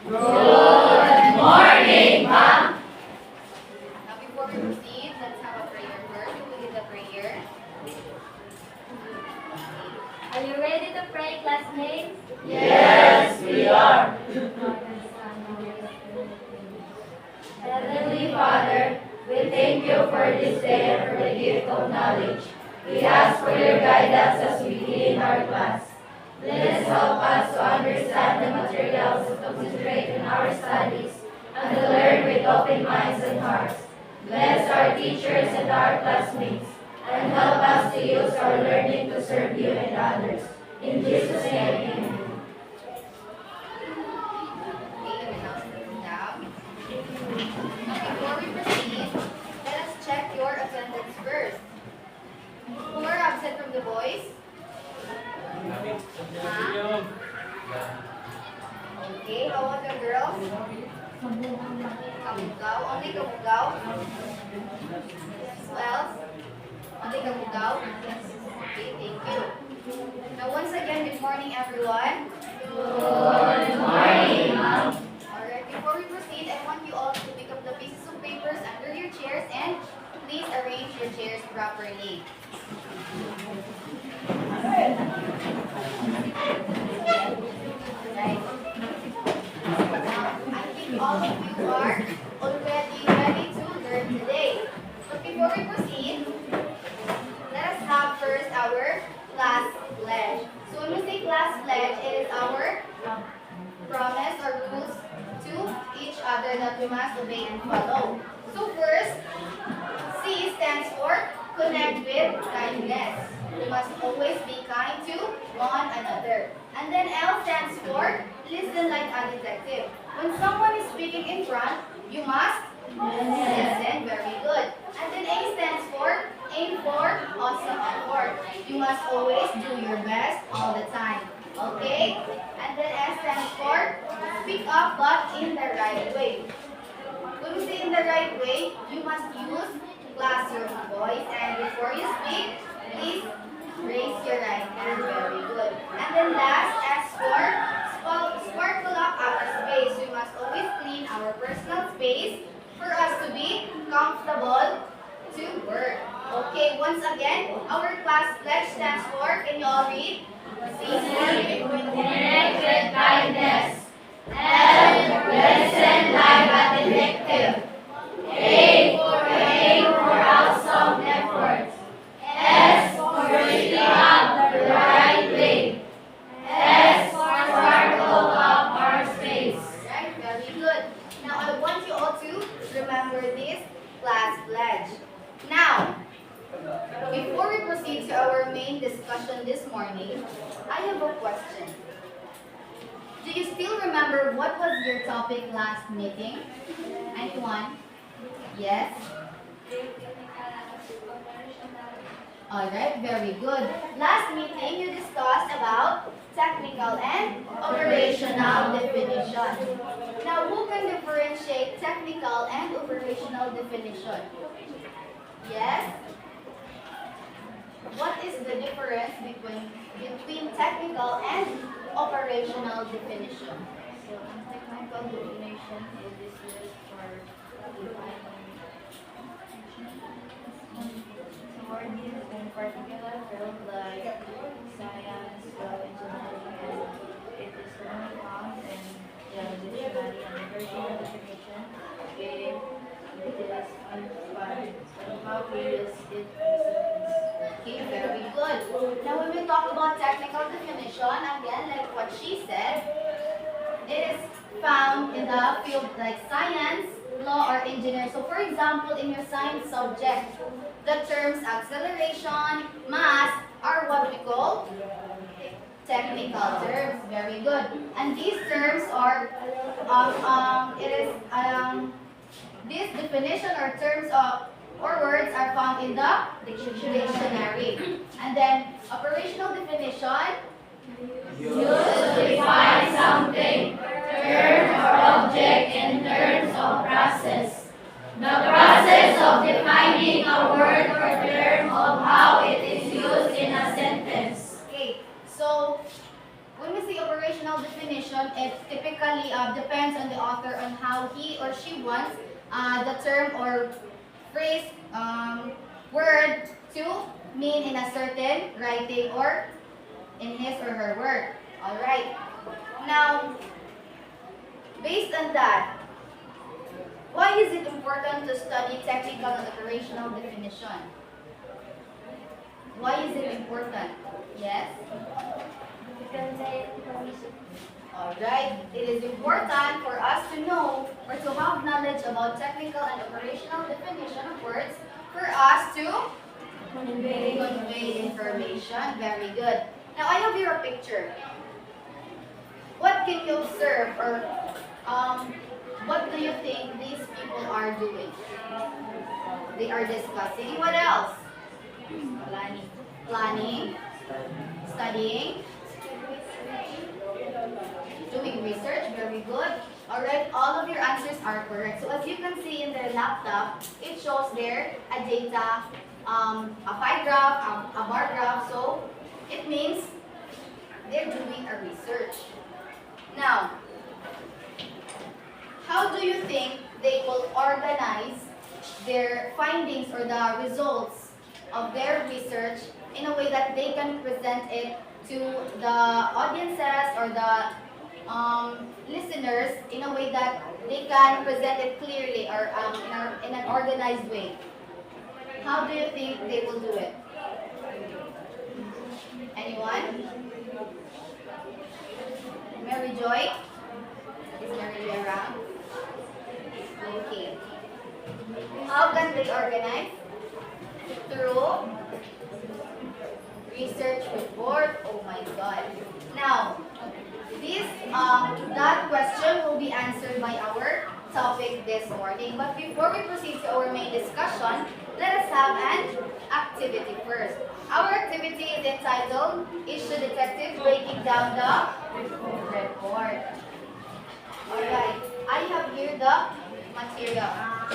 Good morning, ma'am. Now before we proceed, let's have a prayer first. We will lead the prayer. Are you ready to pray, classmates? Yes, we are. Heavenly Father, we thank you for this day and for the gift of knowledge. We ask for your guidance as we begin our class. Please help us to understand the materials, to concentrate in our studies, and to learn with open minds and hearts. Bless our teachers and our classmates, and help us to use our learning to serve you and others. In Jesus' name, amen. Okay, we now sit down. Before we proceed, let us check your attendance first. Who are absent from the boys? Huh? Okay, how about the girls? Kamugaw? Only kamugaw? Who else? Only kamugaw? Okay, thank you. Now once again, good morning everyone. Good morning, ma'am. Alright, before we proceed, I want you all to pick up the pieces of papers under your chairs and please arrange your chairs properly. Right. Now, I think all of you are already ready to learn today. But before we proceed, let us have first our class pledge. So when we say class pledge, it is our promise or rules to each other that we must obey and follow. So first, C stands for connect with kindness. We must always be kind to one another. And then L stands for listen like a detective. When someone is speaking in front, you must listen. Very good. And then A stands for aim for awesome effort. You must always do your best all the time. Okay? And then S stands for speak up but in the right way. When we say in the right way, you must use classroom voice, and before you speak, please raise your right hand. Very good. And then last, S for sparkle up our space. We must always clean our personal space for us to be comfortable to work. Okay, once again, our class pledge stands for, can you all read? C. Connect with kindness. L. Listen like a detective. A for awesome efforts. S for speak up the right way. S for sparkle up our space. Right, very good. Now I want you all to remember this class pledge. Now, before we proceed to our main discussion this morning, I have a question. Do you still remember what was your topic last meeting? Anyone? Yes? Alright, very good. Last meeting, you discussed about technical and operational definition. Now, who can differentiate technical and operational definition? Yes? What is the difference between technical and operational definition? So, technical definition is used for defining words in particular fields like science, engineering, and it is only found in the dictionary. And operational definition it is undefined and how we use it in sentence. Okay, very good. Now, when we talk about technical definition, again, like what she said, it is found in the field like science, law, or engineering. So, for example, in your science subject, the terms acceleration, mass are what we call technical terms. Very good. And these terms are, this definition or terms of or words are found in the dictionary. And then operational definition. Use to define something, term or object in terms of process. The process of defining a word or term of how it is used in a sentence. Okay, so When we say operational definition, it typically depends on the author on how he or she wants the term or phrase, word to mean in a certain writing or in his or her work. Alright. Now, based on that, why is it important to study technical and operational definition? Why is it important? Yes? Alright, it is important for us to know or to have knowledge about technical and operational definition of words for us to convey information. Very good. Now I have here a picture. What can you observe or what do you think these people are doing? They are discussing. What else? Planning. Studying. Doing research. Very good. Alright, all of your answers are correct. So as you can see in their laptop, it shows there a data, a pie graph, a bar graph. So it means they're doing a research. Now, how do you think they will organize their findings or the results of their research in a way that they can present it to the audiences or the listeners in a way that they can present it clearly or in an organized way? How do you think they will do it? Anyone? Mary Joy? Is Mary Joy around? Okay. How can they organize? Through research report. Oh my God. Now, that question will be answered by our topic this morning. But before we proceed to our main discussion, let us have an activity first. Our activity is entitled Issue Detective Breaking Down the Report. Alright, I have here the material.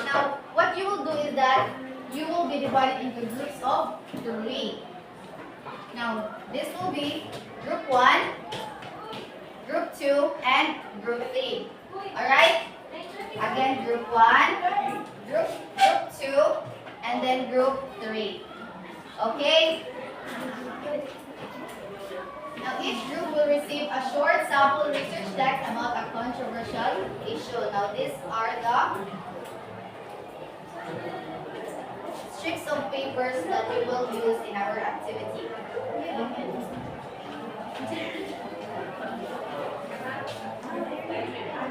Now, what you will do is that you will be divided into groups of 3. Now, this will be group 1, group 2, and group 3. Alright? Again, group 1, group 2, and then group 3. Okay? Now, each group will receive a short sample research text about a controversial issue. Now, these are the strips of papers that we will use in our activity.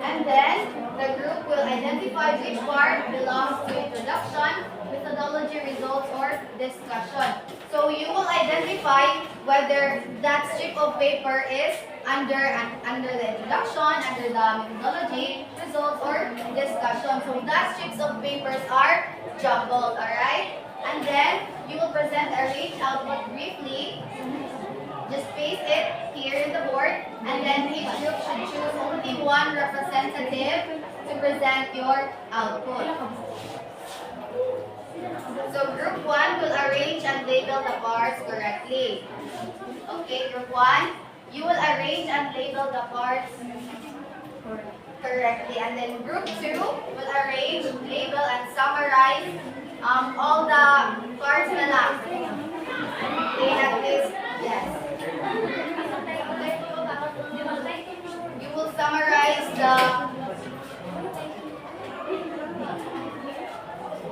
And then, the group will identify which part belongs to introduction, methodology, results, or discussion. So you will identify whether that strip of paper is under the introduction, under the methodology, results, or discussion. So that strips of papers are jumbled, alright? And then you will present a rich output briefly. Just paste it here in the board, and then each group should choose only one representative to present your output. So group 1 will arrange and label the parts correctly. Okay, group 1, you will arrange and label the parts correctly. And then group 2 will arrange, label, and summarize all the parts na lang. Okay, at least, yes. You will summarize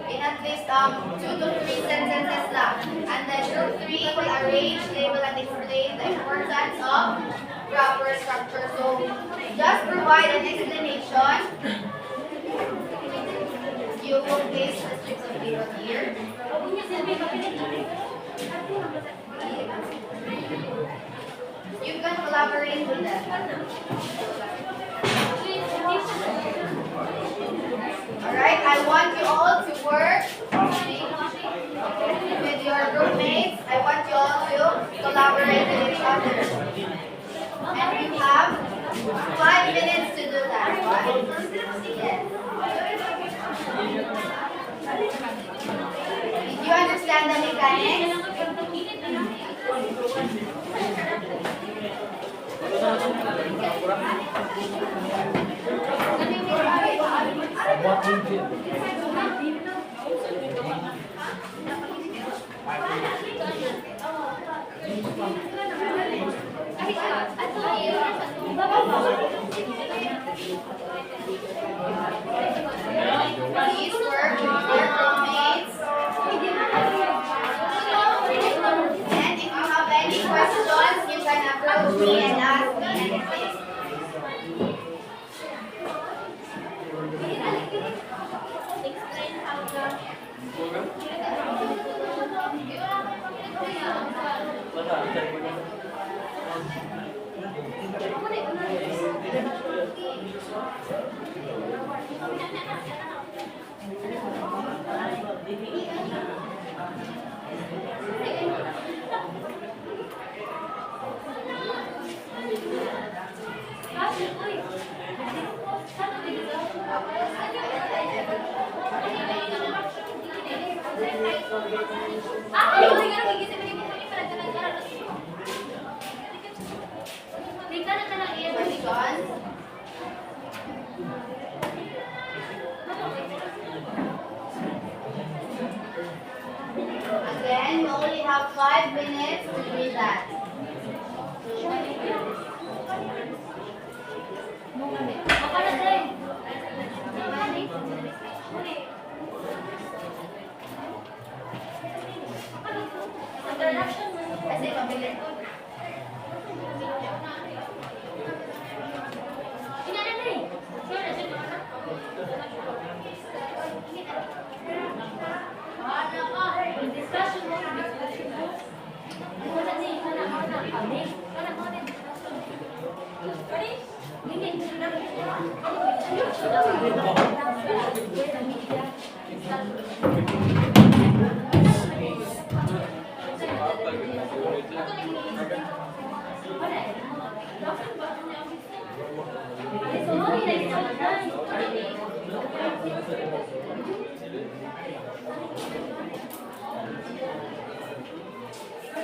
in at least 2 to 3 sentences lang. And then group 3 will arrange, label, and explain the importance of proper structure. So just provide an explanation. You will paste the strips of paper here. You can collaborate with them. Alright, I want you all to work with your group mates. I want you all to collaborate with each other. And you have 5 minutes to do that. Yes. Did you understand the mechanics? Please work with your roommates. And if you have any questions, you can approach me and ask me anything. Explain how the Questions? Again, you only have 5 minutes to do that. Kasi mabilis.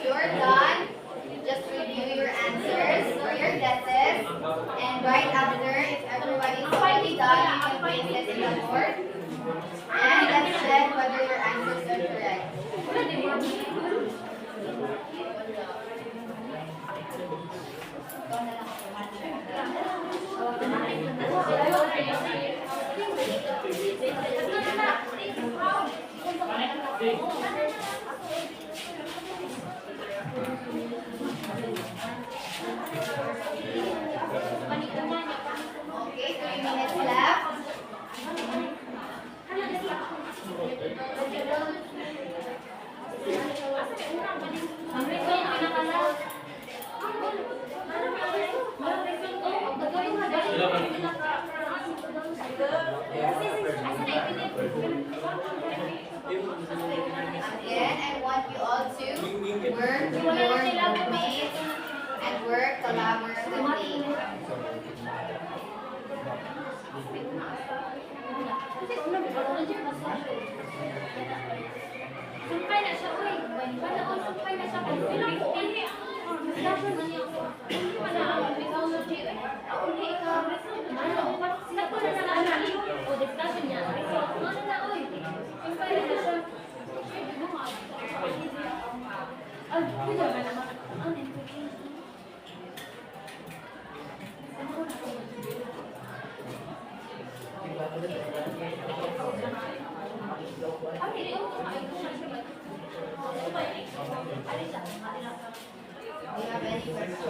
You're done. Just review your answers or your guesses. And right after, if everybody's already done, you can place it in the board. And let's check whether your answers are correct. Okay, 3 minutes left. Again, I want you all to work with your roommates and work collaboratively. Sumpay na siya, uy. Panahon, sumpay na siya. Do you have any questions?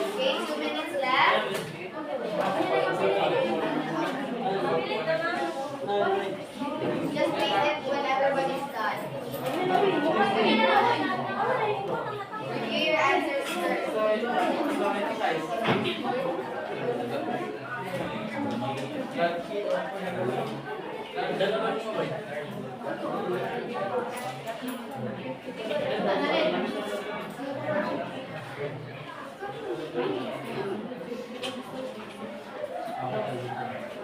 Okay, 2 minutes left.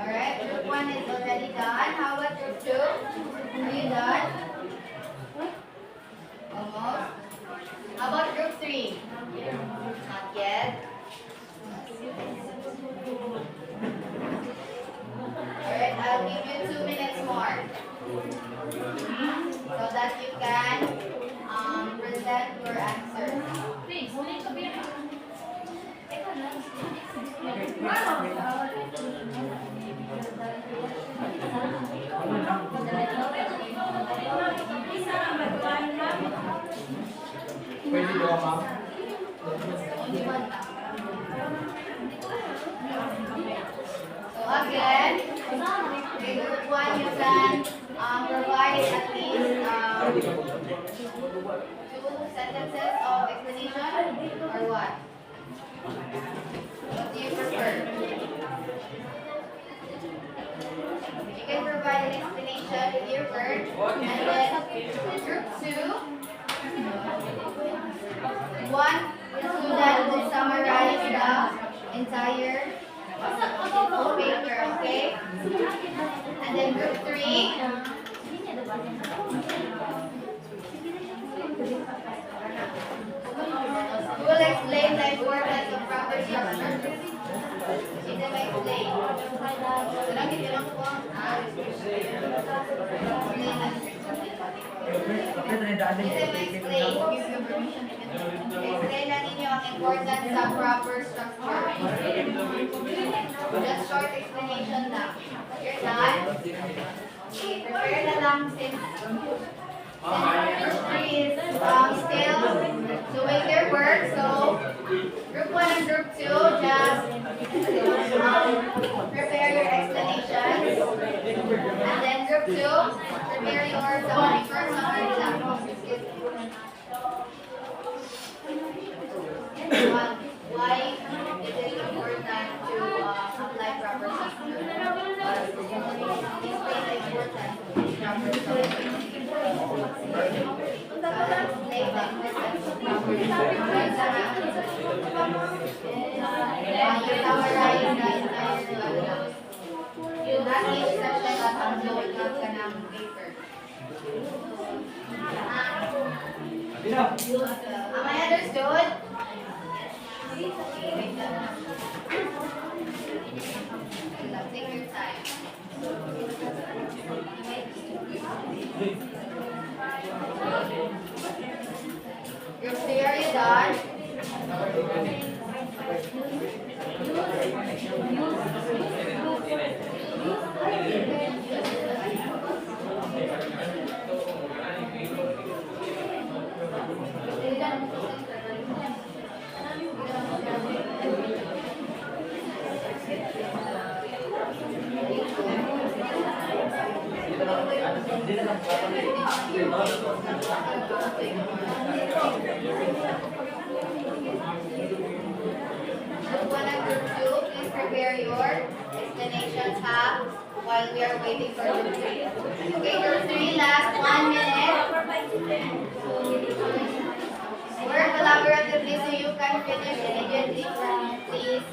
Alright, group 1 is already done. How about group 2? Are you done? Almost. How about group 3? Not yet. Alright, I'll give you 2 minutes more so that you can present your answer. Please, ulit ko biya. Pwede ba, ma'am? Only one now. So again, in group 1 you can provide at least 2 sentences of explanation or what? What do you prefer? You can provide an explanation with your words, and then group 2, one student will summarize the entire whole paper, okay? And then group 3, we will explain the importance of proper structure. Hindi na explain. Walang hindi lang po. Explain. Explain na ninyo ang importance sa proper structure. Just short explanation lang. You're done? Okay, prepare na lang since group 3 is still doing their work. So, group 1 and group 2, just prepare your explanations. And then group 2, prepare your summary first, summary lang. Why is it important to apply proper structure? Explain the importance of proper structure. Explain the importance of proper structure. You summarize the entire that each session at ang load lang ka ng paper. Am I understood? Take your time. Group 3, are you done? Group 1 and group 2, please prepare your explanations while we are waiting for group 3. Okay, group 3, last 1 minute. Work collaboratively so you can finish immediately, please.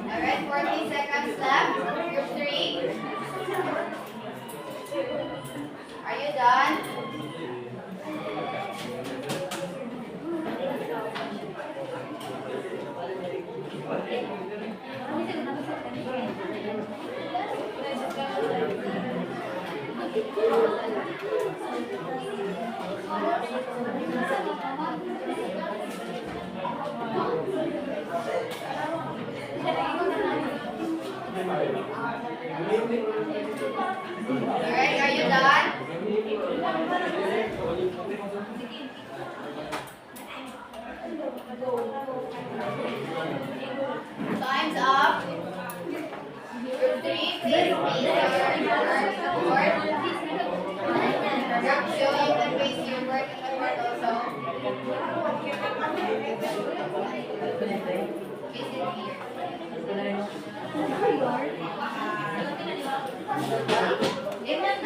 Alright, 40 seconds left. Group 3. Are you done? Alright, are you done? Time's up. Group 3, please place your work in the board. Group 2, you can place your work in the board also. Place it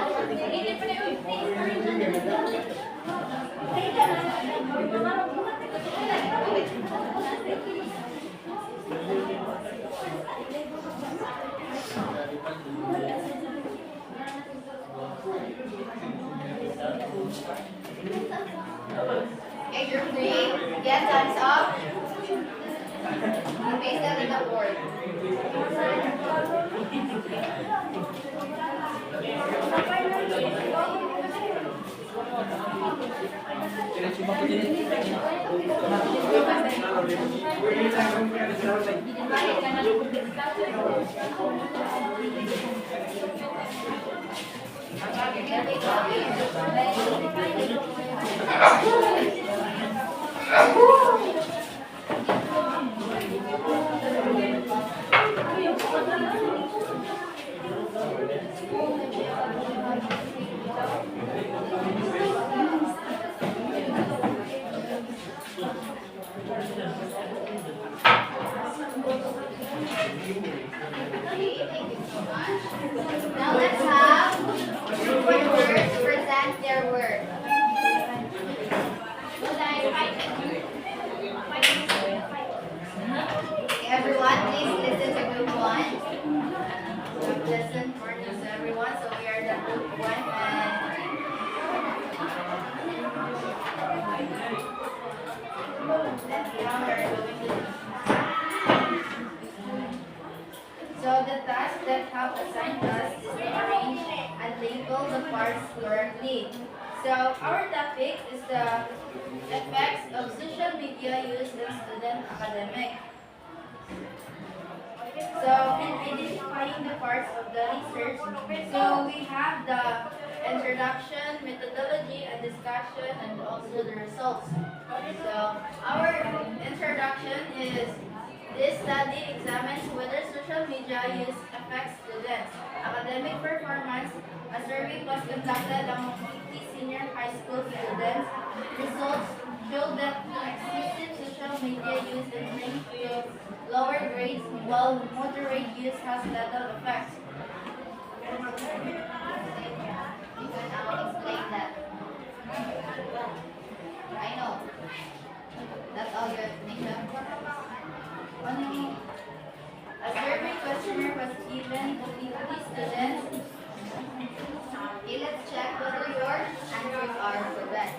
Okay, group 3, get thumbs up. Place that in the board. Now let's have group workers present their work. Everyone, please listen to group 1. Listen for just everyone, so we are the group 1 and so the task that have assigned us is to arrange and label the parts correctly. So our topic is the effects of social media used in student academic. So in identifying the parts of the research, so we have the introduction, methodology, and discussion, and also the results. So our introduction is this study examines whether social media use affects students' academic performance. A survey was conducted among 50 senior high school students. Results showed that excessive social media use is linked to lower grades, while moderate use has little effect. You can explain that. I know. That's all your explanation. A survey questionnaire was given to 50 students. Okay, let's check whether your answers are correct.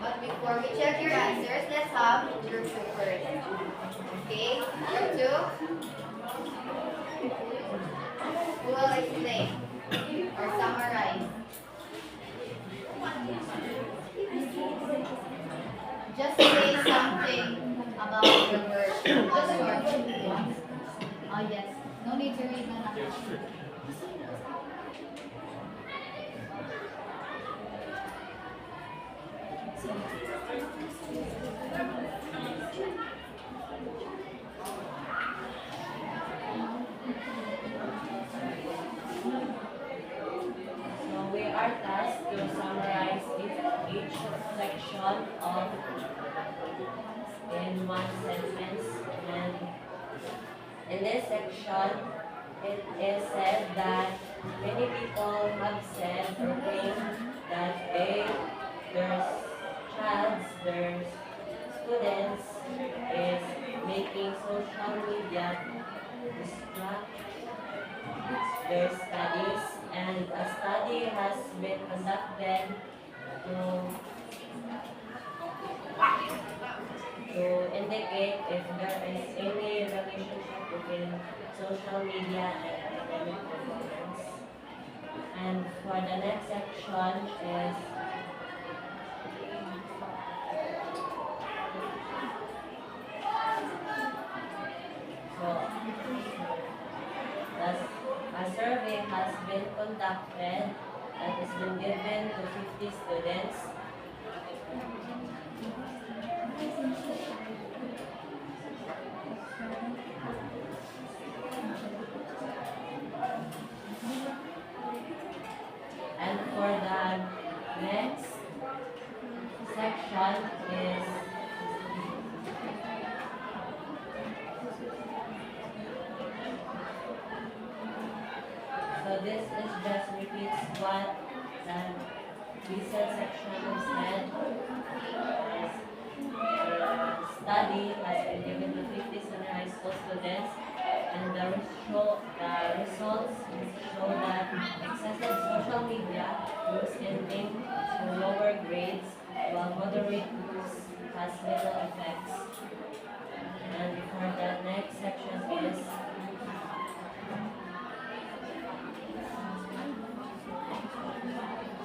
But before we check your answers, let's have group 2 first. Okay, group 2. Who will explain or summarize? Just say something about the word. Just short. Oh yes. No need to read na. So we are tasked to summarize each section of in one sentence, and in this section it is said that many people have said or claimed that their students is making social media distract their studies, and a study has been conducted to indicate if there is any relationship between social media and academic performance. And for the next section is so thus, a survey has been conducted that has been given to 50 students. And for the next section is so this is just repeats what the recent section said. Study has been given to 50 senior high school students, and the results show that excessive social media use can link to lower grades, while moderate use has little effects. And for the next section is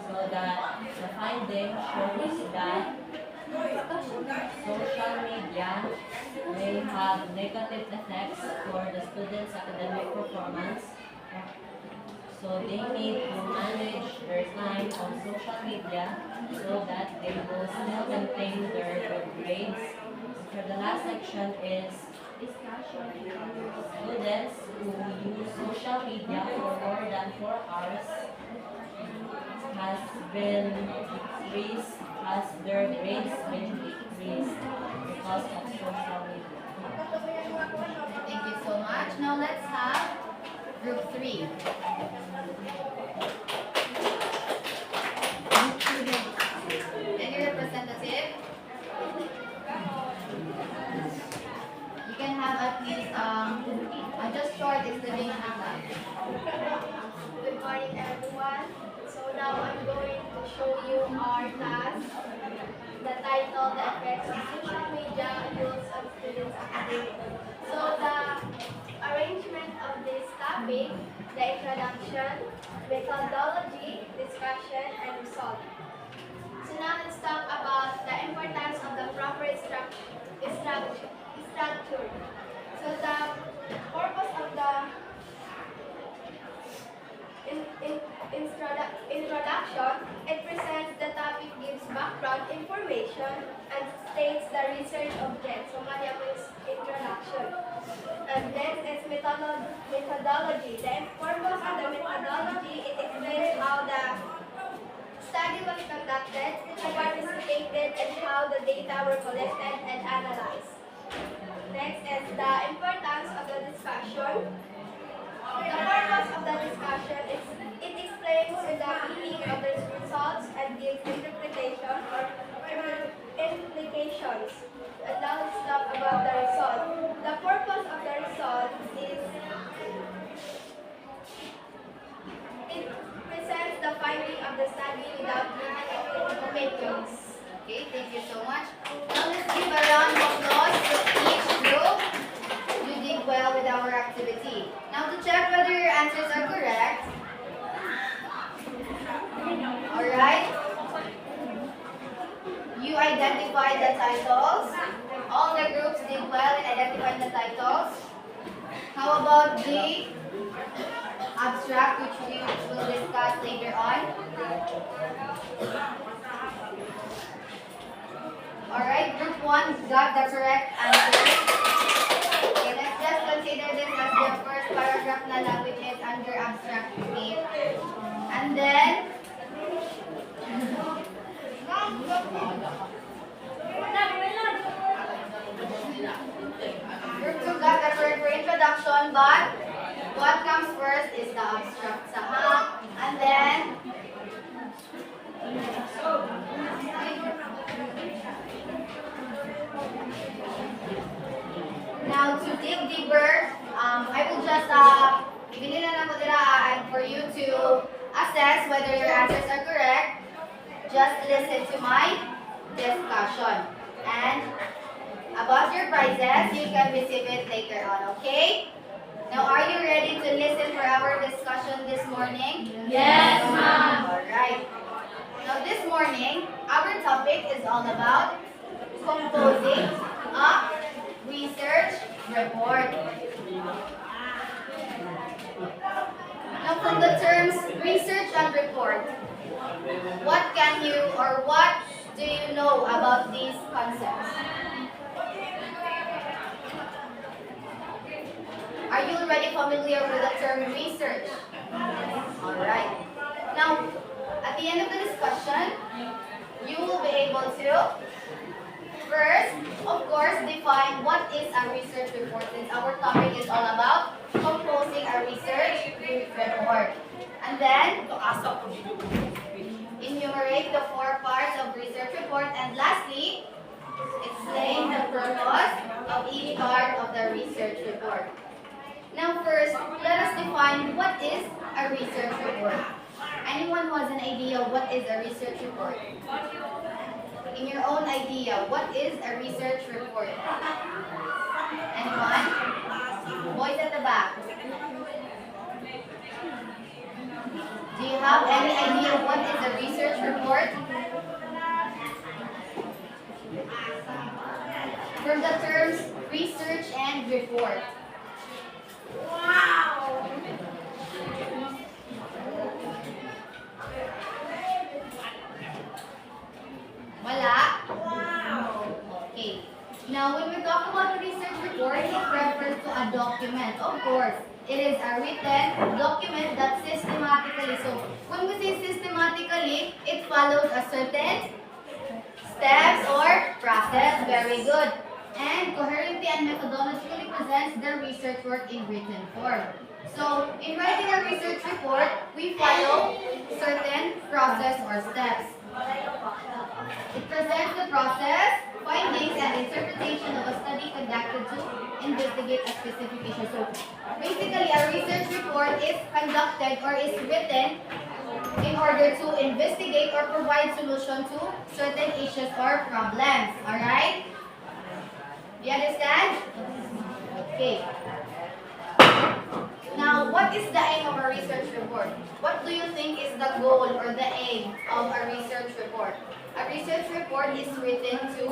so that the finding shows that social media may have negative effects for the students' academic performance. So they need to manage their time on social media so that they will still maintain their good grades. For the last section is students who use social media for more than 4 hours has been decreased, has their grades been decreased because of social media. Thank you so much. Now let's have group 3. Any representative? You can have at least just short explanation of that. Good morning, everyone. So now I'm going to show you our task. The title, The Effects of Social Media Use on Students' Academic. So the arrangement of this topic, the introduction, methodology, discussion, and result. So now let's talk about the importance of the proper structure. So the purpose of the introduction, it presents the topic, gives background information, and states the research object. So Maria means introduction. And then it's methodology. The purpose of the methodology, it explains how the study was conducted, who participated, and how the data were collected and analyzed. Next is the importance of the discussion. The purpose of the discussion is it explains the meaning of the results and gives interpretation or implications. And now let's talk about the result. The purpose of the result is it presents the finding of the study without giving opinions. Okay, thank you so much. Now let's give a round of applause to each group. You did well with our activity. Now to check whether your answers are correct. Alright. You identified the titles. All the groups did well in identifying the titles. How about the abstract, which we will discuss later on? Alright, group 1 got the correct answer. Okay, let's just consider this as the first paragraph na lang, which is under abstract state. And then, group 2 got the correct for introduction, but what comes first is the abstract saha. And then, now to dig deeper, I will just binila na ko dira, and for you to assess whether your answers are correct, just listen to my discussion. And about your prizes, you can receive it later on, okay? Now, are you ready to listen for our discussion this morning? Yes, ma'am. Alright. Now, this morning, our topic is all about composing a research report. Now, from the terms research and report, what can you or what do you know about these concepts? Are you already familiar with the term research? Alright. Now, at the end of the discussion, you will be able to first, of course, define what is a research report, since our topic is all about composing a research report. And then, enumerate the 4 parts of research report. And lastly, explain the purpose of each part of the research report. Now first, let us define what is a research report. Anyone who has an idea what is a research report? In your own idea, what is a research report? Anyone? Boys at the back. Do you have any idea what is a research report? From the terms research and report. Wow! Wala? Wow! Okay. Now, when we talk about a research report, it refers to a document. Of course, it is a written document that systematically, so when we say systematically, it follows a certain steps or process. Very good. And coherently and methodologically presents the research work in written form. So, in writing a research report, we follow certain process or steps. It presents the process, findings, and interpretation of a study conducted to investigate a specific issue. So, basically, a research report is conducted or is written in order to investigate or provide solution to certain issues or problems. Alright? Do you understand? Okay. Now, what is the aim of a research report? What do you think is the goal or the aim of a research report? A research report is written to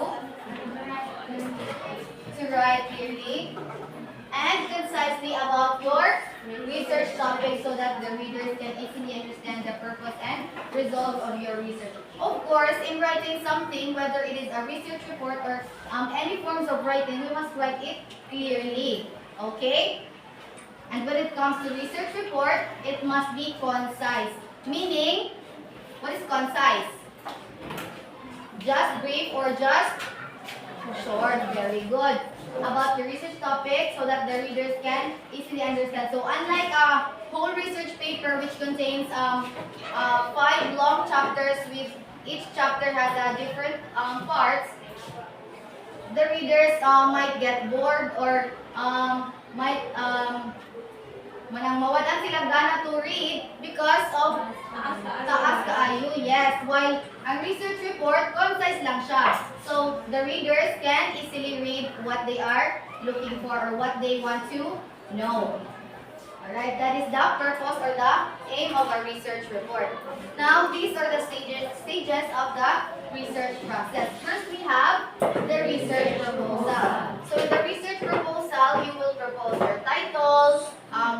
write clearly and concisely about your research topic so that the readers can easily understand the purpose and result of your research. Of course, in writing something, whether it is a research report or any forms of writing, we must write it clearly. Okay? And when it comes to research report, it must be concise. Meaning, what is concise? Just brief or just short? Very good. About the research topic so that the readers can easily understand. So unlike a whole research paper which contains 5 long chapters with each chapter has a different parts, the readers might get bored or might manang mawalan silang gana to read because of taas kaayo. Yes, while ang research report, concise lang siya. So, the readers can easily read what they are looking for or what they want to know. Alright, that is the purpose or the aim of a research report. Now, these are the stages of the research process. First, we have the research proposal. So, in the research proposal, you will propose your title,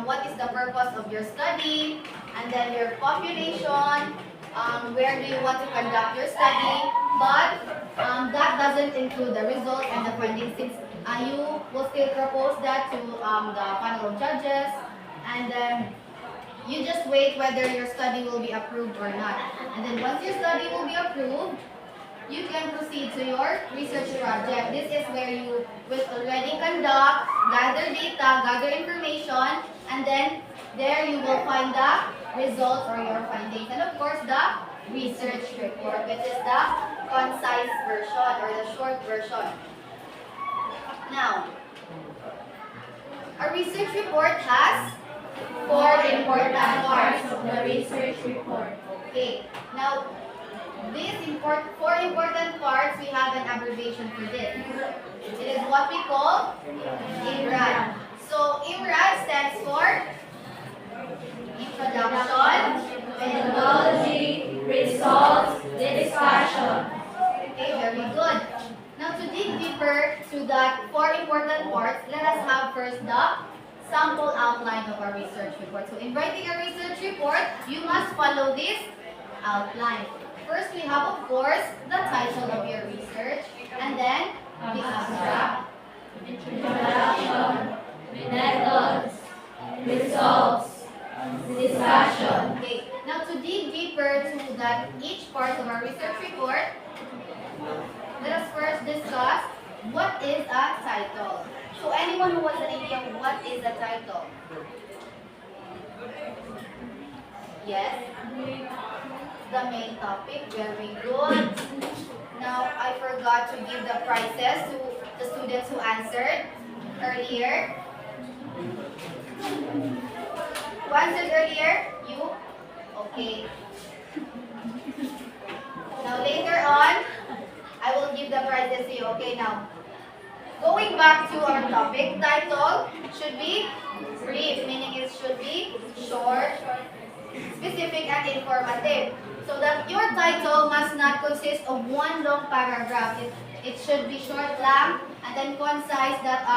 what is the purpose of your study, and then your population, where do you want to conduct your study, but that doesn't include the result and the findings since you will still propose that to the panel of judges, and then you just wait whether your study will be approved or not. And then once your study will be approved, you can proceed to your research project. This is where you will already conduct, gather data, gather information, and then there you will find the results or your findings. And of course, the research report, which is the concise version or the short version. Now, a research report has 4 important parts of the research report. Okay. Now, these 4 important parts, we have an abbreviation for this. It is what we call IMRAD. So, IMRAD stands introduction, methodology, results, discussion. Okay, very good. Now to dig deeper to that four important parts, let us have first the sample outline of our research report. So in writing a research report, you must follow this outline. First, we have, of course, the title of your research, and then the abstract. Introduction, methods, results, discussion. Okay, now to dig deeper to that each part of our research report, let us first discuss what is a title. So anyone who has an idea what is a title? Yes? The main topic, very good. Now, I forgot to give the prizes to the students who answered earlier. Who answered earlier? You? Okay. Now, later on, I will give the prizes to you. Okay, now, going back to our topic, title should be brief, meaning it should be short, specific, and informative. So that your title must not consist of one long paragraph. It should be short, lang, and then concise, that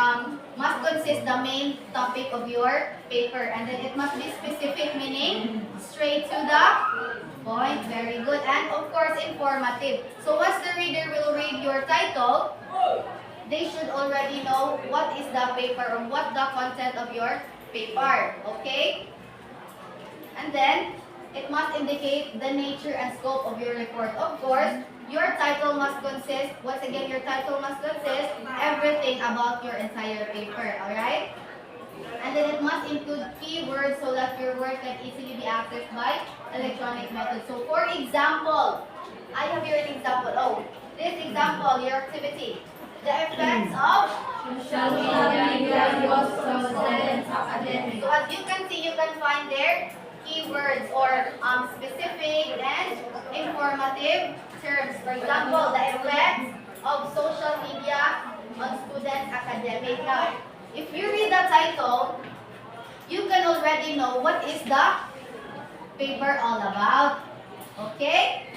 must consist the main topic of your paper. And then it must be specific, meaning straight to the point. Very good. And of course, informative. So once the reader will read your title, they should already know what is the paper or what the content of your paper. Okay? And then, it must indicate the nature and scope of your report. Of course, your title must consist, once again, your title must consist everything about your entire paper, alright? And then it must include keywords so that your work can easily be accessed by electronic method. So for example, I have here an example. Oh, this example, your activity. The effects of Social media use from students academic. So as you can see, you can find there keywords or specific and informative terms. For example, the effects of social media on students' academic. Now, if you read the title, you can already know what is the paper all about. Okay?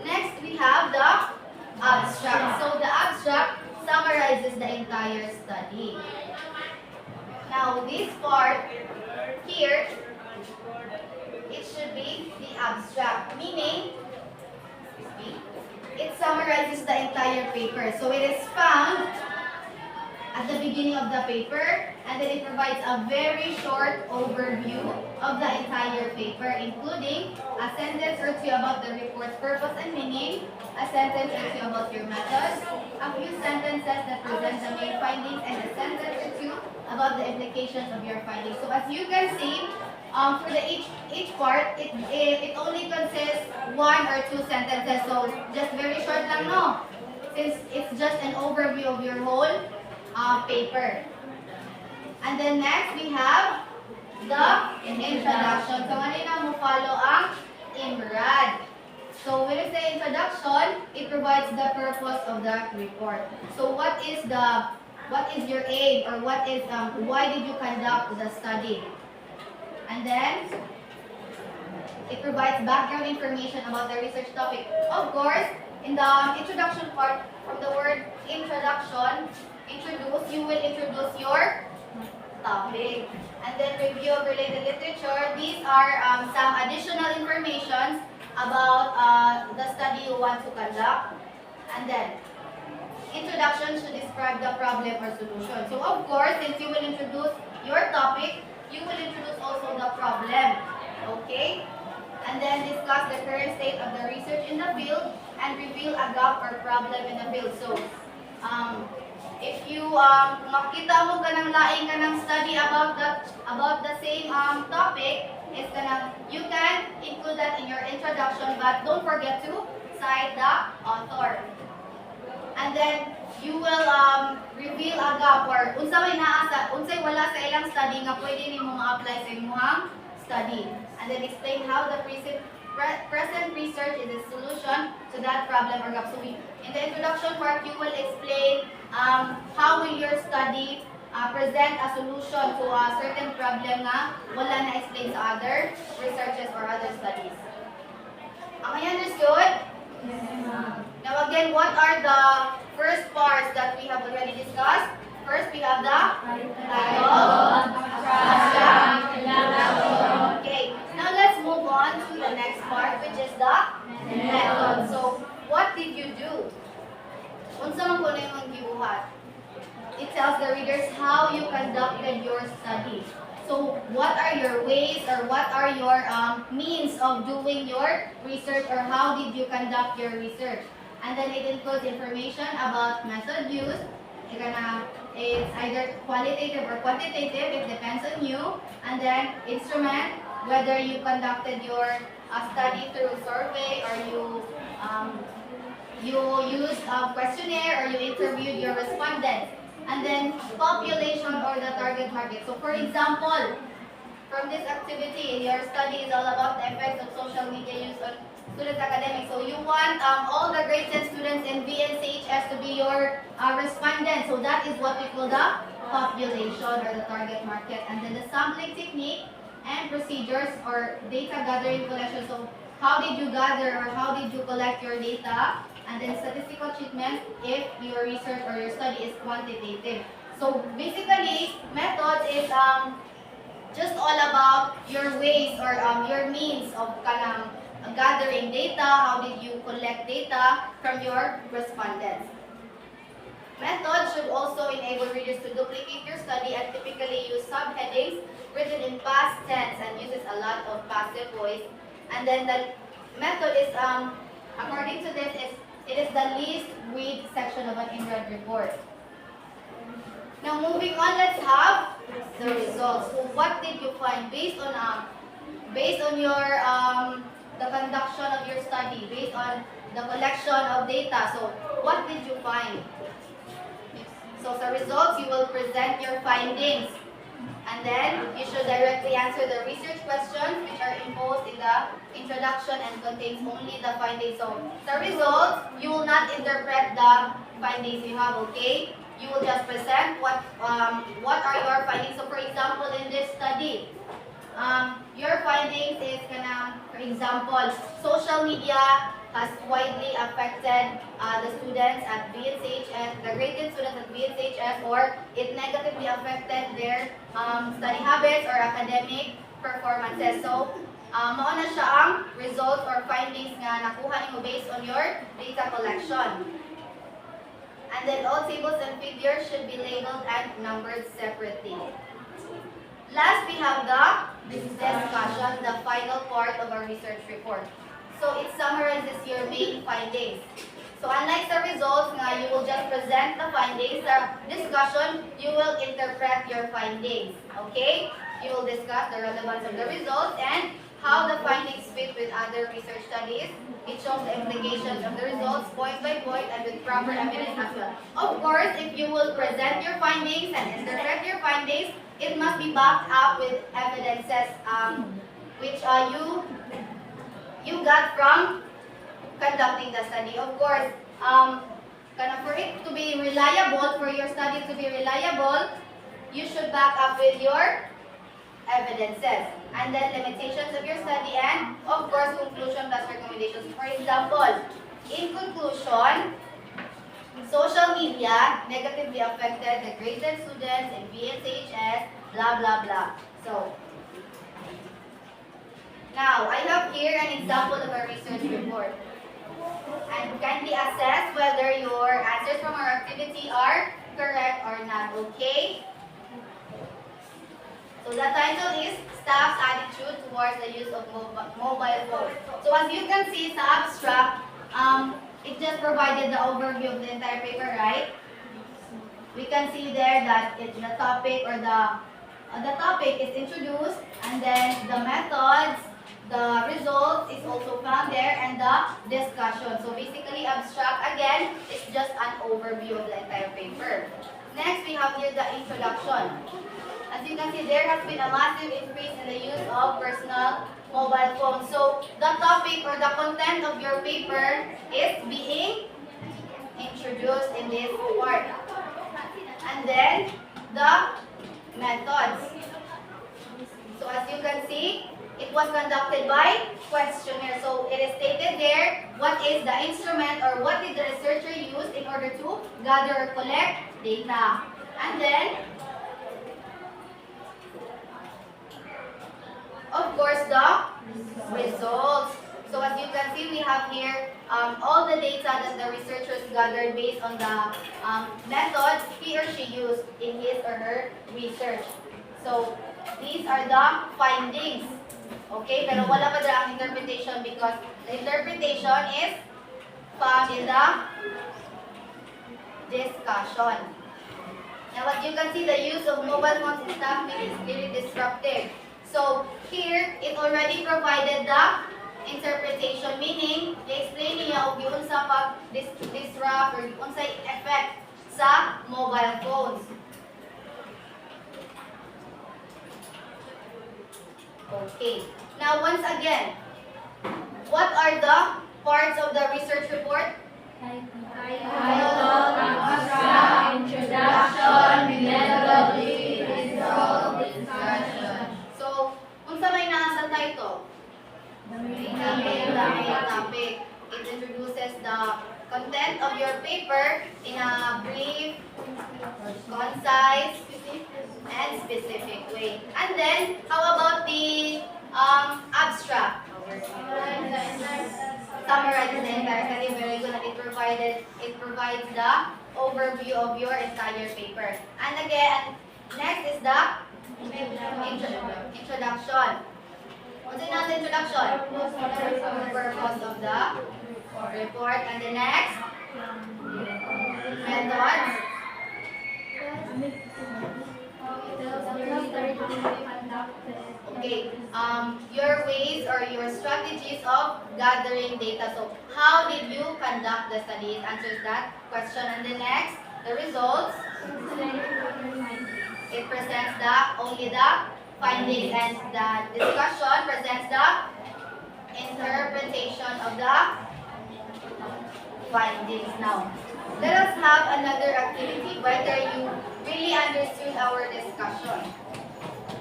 Next, we have the abstract. So the abstract summarizes the entire study. Now, this part here, it should be the abstract, meaning it summarizes the entire paper. So it is found at the beginning of the paper, and then it provides a very short overview of the entire paper, including a sentence or two about the report's purpose and meaning, a sentence or two about your methods, a few sentences that present the main findings, and a sentence or two about the implications of your findings. So as you can see, for the each part, it only consists one or two sentences. So just very short lang, no? Since it's just an overview of your whole paper. And then next, we have the introduction. So kanina mo follow ang IMRAD. So when we say introduction, it provides the purpose of the report. So what is your aim, or why did you conduct the study? And then it provides background information about the research topic. Of course, in the introduction part, from the word introduction, you will introduce your topic. And then review of related literature. These are some additional information about the study you want to conduct. And then introduction should describe the problem or solution. So of course, since you will introduce your topic, you will introduce also the problem. Okay? And then discuss the current state of the research in the field and reveal a gap or problem in the field. So, if you makita mo ganang laing ka ng study about the same topic, you can include that in your introduction, but don't forget to cite the author. And then you will reveal a gap or unsay wala sa ilang study nga pwede nimo ma-apply sa imong study. And then explain how the present research is a solution to that problem or gap. So in the introduction part, you will explain how will your study present a solution to a certain problem na wala na-explain sa other researches or other studies. Am I understood? Now again, what are the first parts that we have already discussed? First, we have the title, abstract. Okay, now let's move on to the next part, which is the method. So, what did you do? Unsa man ko na yung gibuhat? It tells the readers how you conducted your study. So, what are your ways or what are your means of doing your research or how did you conduct your research? And then it includes information about method used. It's either qualitative or quantitative, it depends on you. And then instrument, whether you conducted your study through survey or you used a questionnaire or you interviewed your respondents. And then population or the target market. So for example, from this activity, your study is all about the effects of social media use on students' academics. So you want all the grade 10 students in BNCHS to be your respondents. So that is what we call the population or the target market. And then the sampling technique and procedures or data gathering collection. So how did you gather or how did you collect your data? And then statistical treatment if your research or your study is quantitative. So basically, methods is just all about your ways or your means of gathering data. How did you collect data from your respondents? Methods should also enable readers to duplicate your study and typically use subheadings written in past tense and uses a lot of passive voice. And then the method is, according to this, it is the least read section of an in-read report. Now moving on, let's have the results. So what did you find based on your the conduction of your study, based on the collection of data? So what did you find? So the results, you will present your findings. And then, you should directly answer the research questions which are imposed in the introduction and contains only the findings. So, the results, you will not interpret the findings you have, okay? You will just present what are your findings. So, for example, in this study, your findings is for example, social media has widely affected the students at BNCHS, the grade 10 students at BNCHS, or it negatively affected their study habits or academic performances. So, mauna siya ang results or findings nga nakuha nimo based on your data collection. And then all tables and figures should be labeled and numbered separately. Last, we have the discussion, the final part of our research report. So it summarizes your main findings. So unlike the results, you will just present the findings. The discussion, you will interpret your findings. Okay? You will discuss the relevance of the results and how the findings fit with other research studies. It shows the implications of the results point by point and with proper evidence as well. Of course, if you will present your findings and interpret your findings, it must be backed up with evidences which you got from conducting the study. Of course, for it to be reliable, for your study to be reliable, you should back up with your evidences. And then limitations of your study and, of course, conclusion plus recommendations. For example, in conclusion, social media negatively affected the grade 10 students in BNCHS, blah, blah, blah. So, now, I have here an example of a research report. And kindly assess whether your answers from our activity are correct or not, okay? So the title is Staff's Attitude Towards the Use of Mobile Phones. So as you can see sa abstract, it just provided the overview of the entire paper, right? We can see there that the topic or the topic is introduced, and then the methods, the results is also found there, and the discussion. So basically, abstract again is just an overview of the entire paper. Next, we have here the introduction. As you can see, there has been a massive increase in the use of personal mobile phones. So the topic or the content of your paper is being introduced in this part. And then the was conducted by questionnaire. So it is stated there what is the instrument or what did the researcher use in order to gather or collect data. And then, of course, the results. So as you can see, we have here all the data that the researchers gathered based on the method he or she used in his or her research. So these are the findings. Okay, pero wala pa dyan ang interpretation because the interpretation is found in the discussion. Now what you can see, the use of mobile phones in staffing is really disruptive. So here, it already provided the interpretation, meaning, i-explain niya og yun sa pag-disrupt or yun sa effect sa mobile phones. Okay. Now, once again, what are the parts of the research report? Title, abstract, introduction, methodology, result, discussion. So, kung sa may nasa title, the main topic. It introduces the content of your paper in a brief, concise, and specific way. And then, how about the abstract? Summarizes the entire study. Very good. It provides the overview of your entire paper. And again, next is the introduction. What's the introduction? Purpose of the report. And the next, methods. Okay, your ways or your strategies of gathering data. So, how did you conduct the study? It answers that question. And the next, the results. It presents only the findings, and the discussion presents the interpretation of the findings. Now, let us have another activity, whether you really understood our discussion.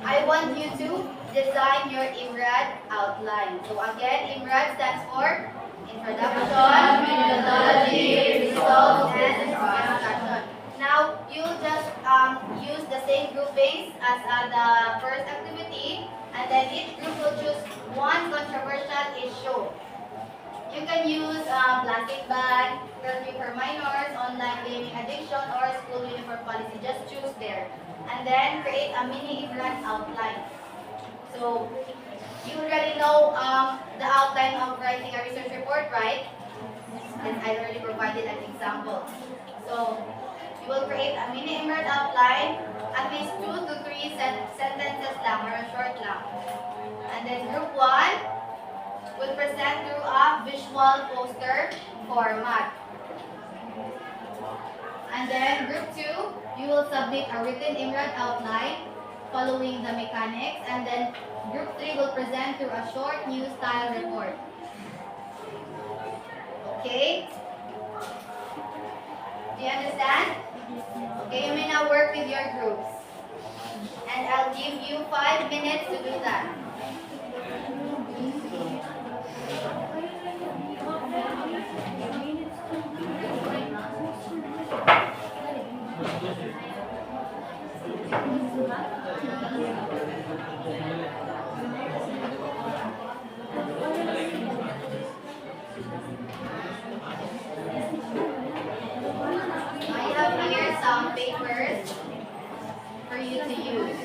I want you to design your IMRAD outline. So again, IMRAD stands for Introduction, Methodology, Results, and Discussion. Now, you just use the same groupings as the first activity, and then each group will choose one controversial issue. You can use plastic bag, curfew for minors, online gaming addiction, or school uniform policy. Just choose there. And then create a mini IMRAD outline. So, you already know the outline of writing a research report, right? And I already provided an example. So, you will create a mini IMRAD outline, at least 2 to 3 sentences lang or short lang. And then group 1 will present through a visual poster format. And then group 2, you will submit a written IMRAD outline following the mechanics. And then group 3 will present through a short news style report. Okay? Do you understand? Okay, you may now work with your groups. And I'll give you 5 minutes to do that. I have here some papers for you to use.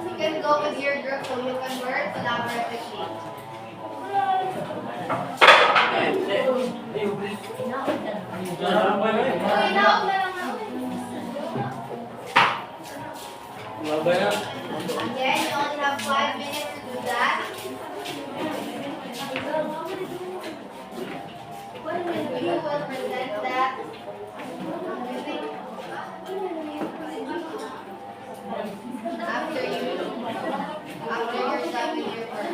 You can go with your group so you can work collaboratively. Again, you only have 5 minutes to do that. And you will present that. After you're done with your work.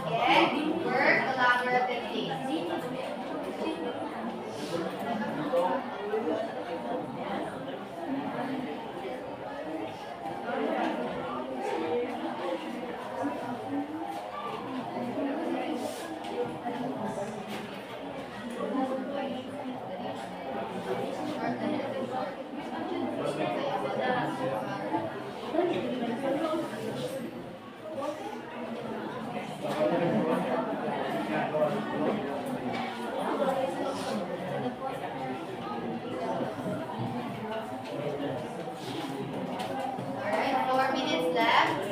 Again, work collaboratively. Alright, 4 minutes left.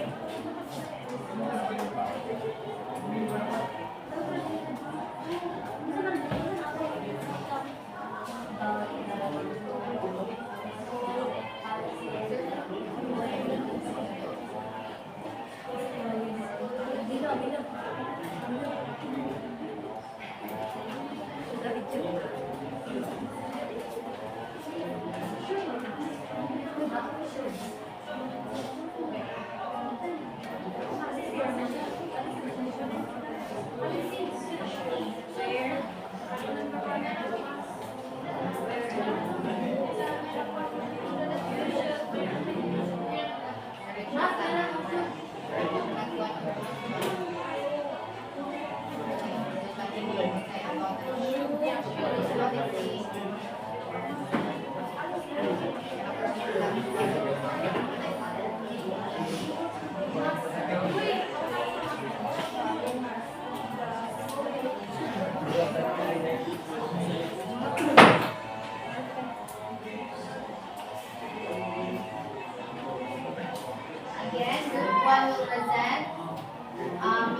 Again, group 1 will present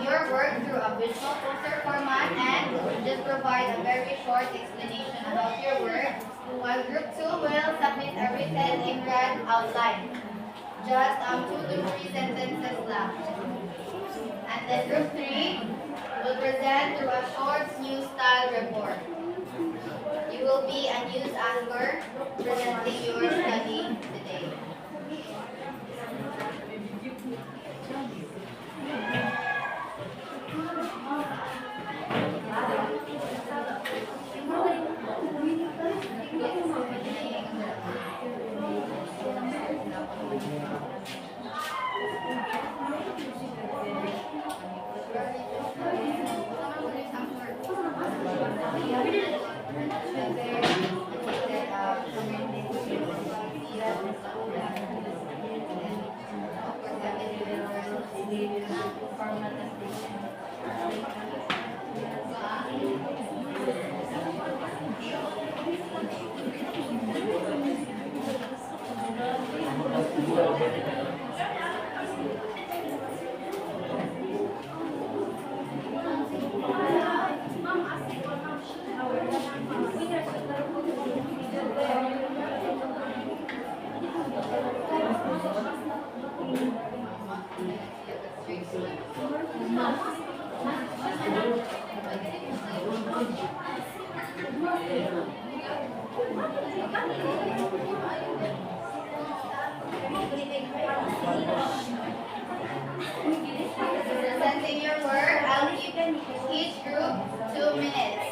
your work through a visual poster format and just provide a very short explanation about your work, while group 2 will submit a written in red outline. Just 2 to 3 sentences left. And then group 3 will present through a short news style report. You will be a news anchor presenting your study today. Presenting your work, I'll give each group 2 minutes.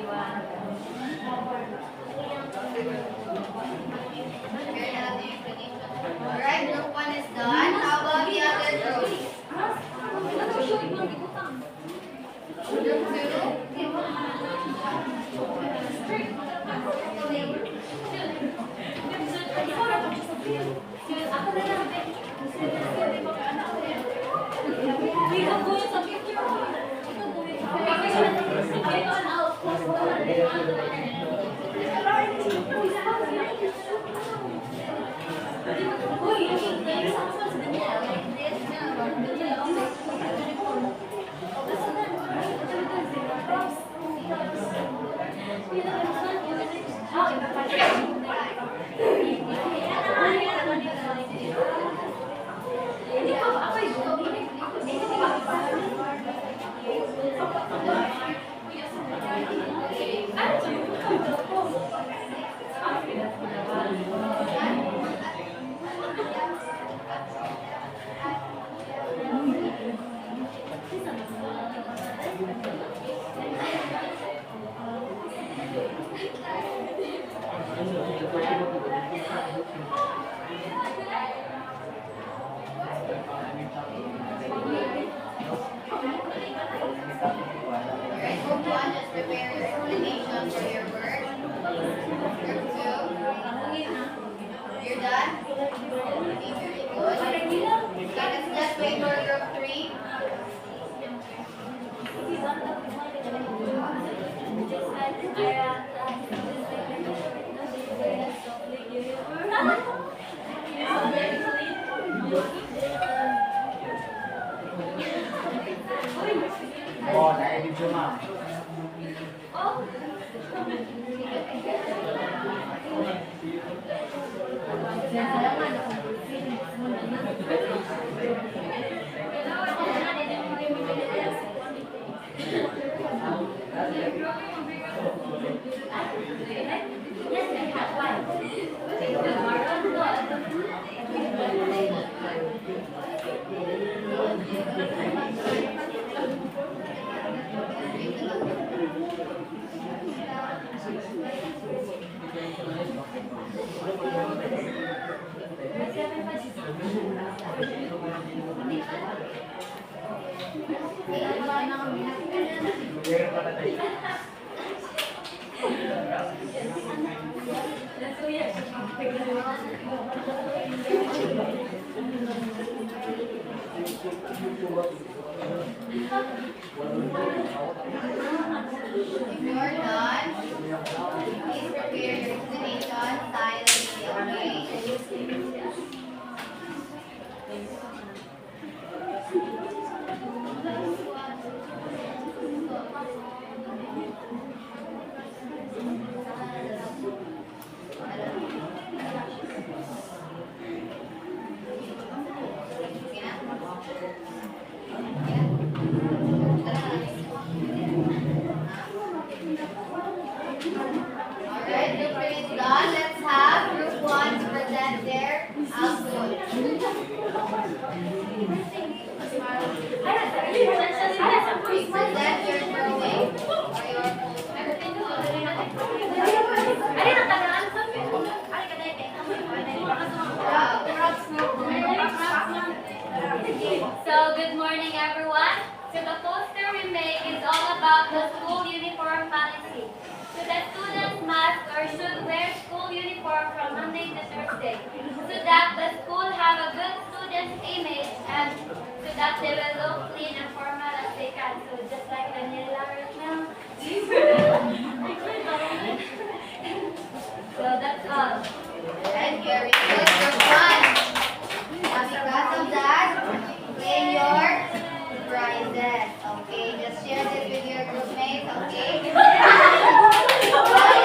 Very nice explanation. Alright, group 1 is done. How about the other group? Group 1, just prepare your explanation for your work. Group 2, you're done? Okay, very good. Okay, let's just wait for group 3. Oh, na-edit siya, ma'am. If you're done, please prepare your explanation silently, okay? Alright, group 3 is done. Let's have group 1 to present their output. Present your drawing or your So, good morning everyone. So, the poster we make is all about the school uniform policy. So, the students must or should wear school uniform from Monday to Thursday so that the school have a good student image and so that they will look clean and formal as they can. So, just like Daniela right now. So, that's all. and very good. Group 1. And because of that, claim your prizes. Okay, just share this with your group mates, okay? Now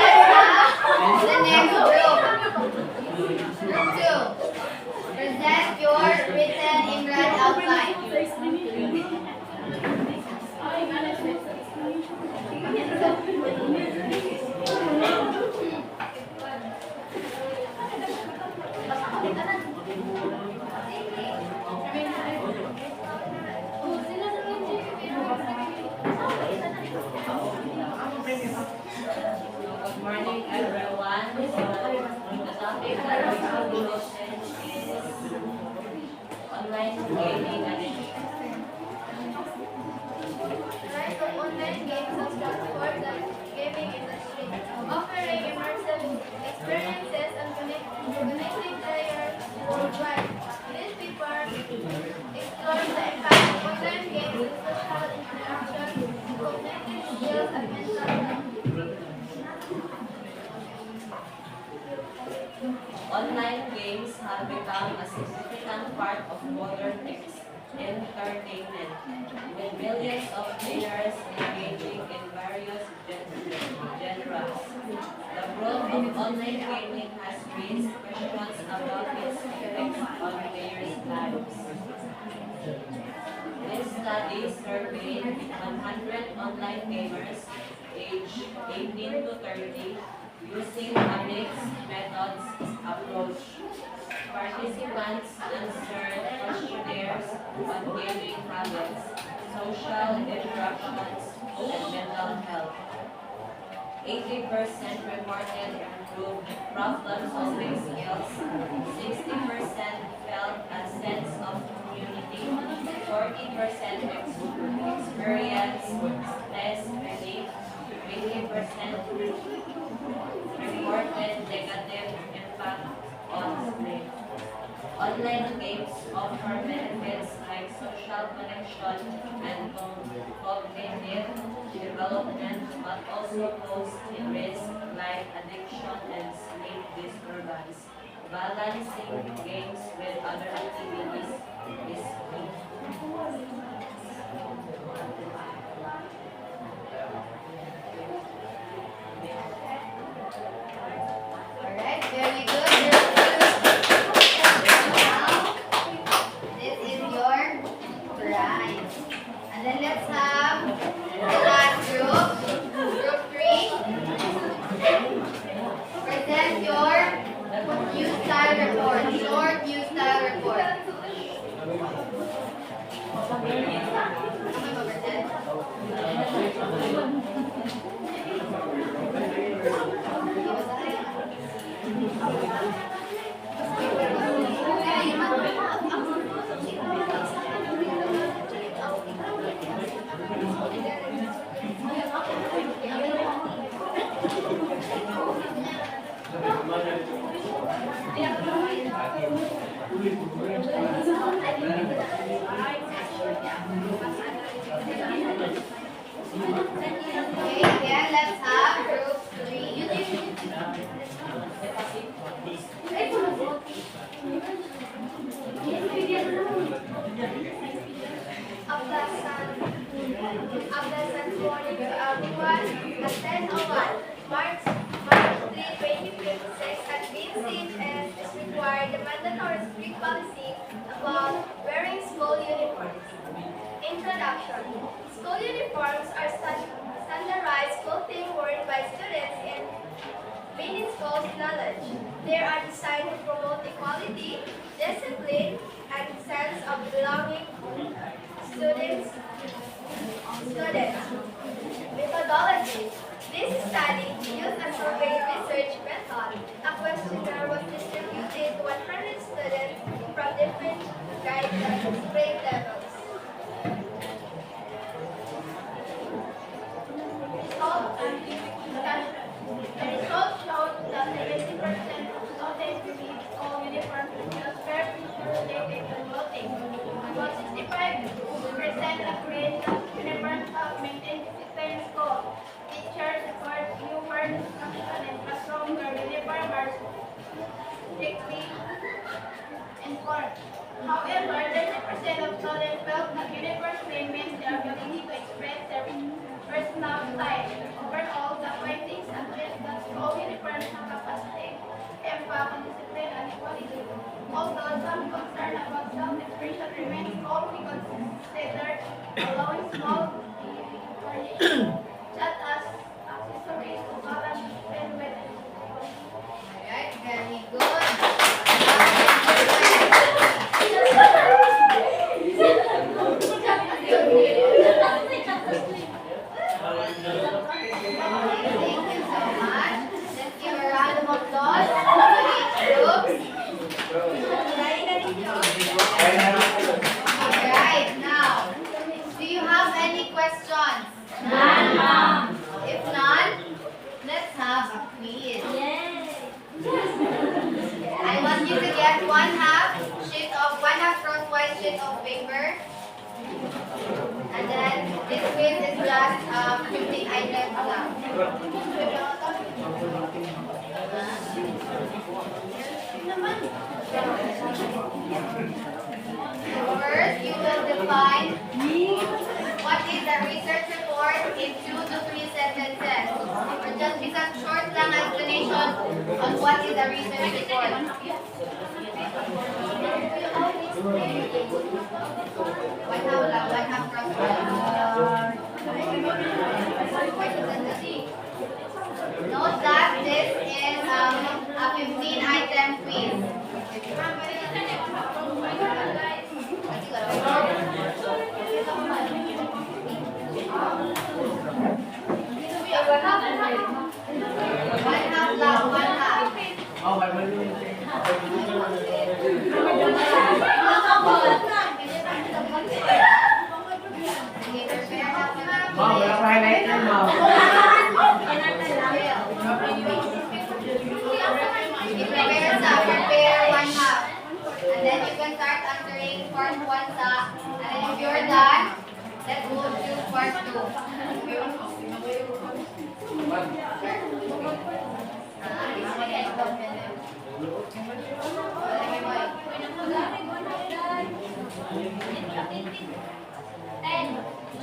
let's have the next group. Group 2. Present your written in red outline. conclusion is online gaming addiction. The rise of online games has transformed the gaming industry, offering immersive experiences and connecting players worldwide. These people explore the impact of online games in social interaction, cognitive skills, and mental health. Online games have become a significant part of modern entertainment, with millions of players engaging in various genres. The growth of online gaming has raised questions about its effects on players' lives. This study surveyed 100 online gamers aged 18 to 30 using a mixed methods approach. Participants answered questionnaires on gaming habits, social interactions, and mental health. 80% reported improved problem-solving skills, 60% felt a sense of community, 40% experienced stress relief, 20% reported negative impact on sleep. Online games offer benefits like social connection and cognitive development, but also pose risks like addiction and sleep disturbance. Balancing games with other activities is key. Alright, very good. Now, this is your prize. And then let's have the last group, group 3. Present your news style report, short news style report. Okay, again, let's have group 3. A pleasant morning to everyone. At 10:01, March 3, 2026, at BNCHS is required the mandatory strict policy about wearing school uniforms. Introduction. School uniforms are standardized clothing worn by students in meaning schools knowledge. They are designed to promote equality, discipline, and sense of belonging. Students. Methodology. This study used a survey research method. A questionnaire was distributed to 100 students from different grade levels. The results showed that 70% of students believe school uniforms will fair related to clothing. About 65% agreed that uniforms help maintain discipline in school. Teachers support uniform instruction in classroom where uniforms are strictly enforced. However, 30% of students felt that uniforms limit their ability to express their personal style. Overall, the findings suggest that school uniforms have capacity, impact on discipline and equality. Although some concern about self-expression remains, all we consider allowing small variations, such as accessories to balance discipline with Alright, very good. Thank you so much. Let's give a round of applause to each group. First, you will define what is the research report in 2 to 3 sentences. Or just isang short lang explanation on what is a research report. One half cross Note that this is a 15-item quiz. One half lang, one half. Sige, prepare na po natin. Prepare one half. And then you can start answering part 1 sa. And then if you're done, let's go to part 2.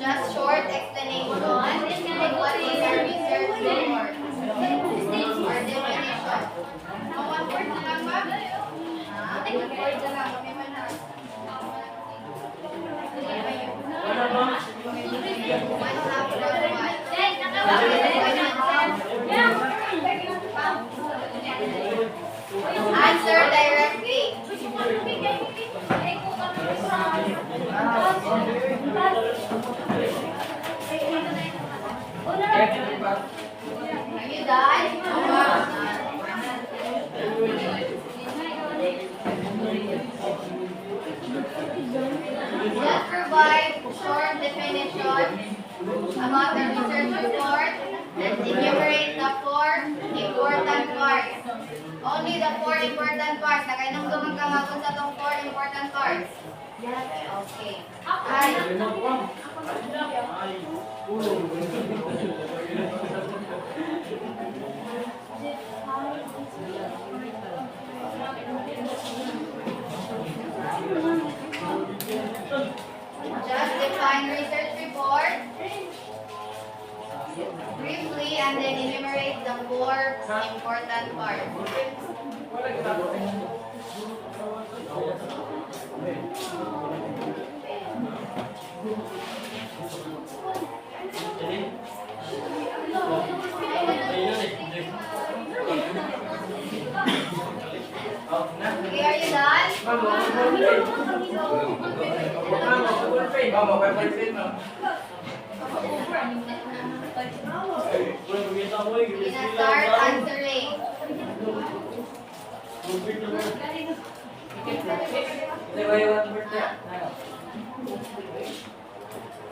Just short explanation on what is a research report or definition. One word na lang ba? One word na lang. May manhas. One half from one. Answer directly. Are you done? Just provide short definition about the research report and enumerate the 4 important parts. Only the 4 important parts. Nakainong gumagkamagon sa itong 4 important parts. Okay. Ay. Just define research report briefly and then enumerate the 4 important parts. Okay, are you done? We're gonna start answering.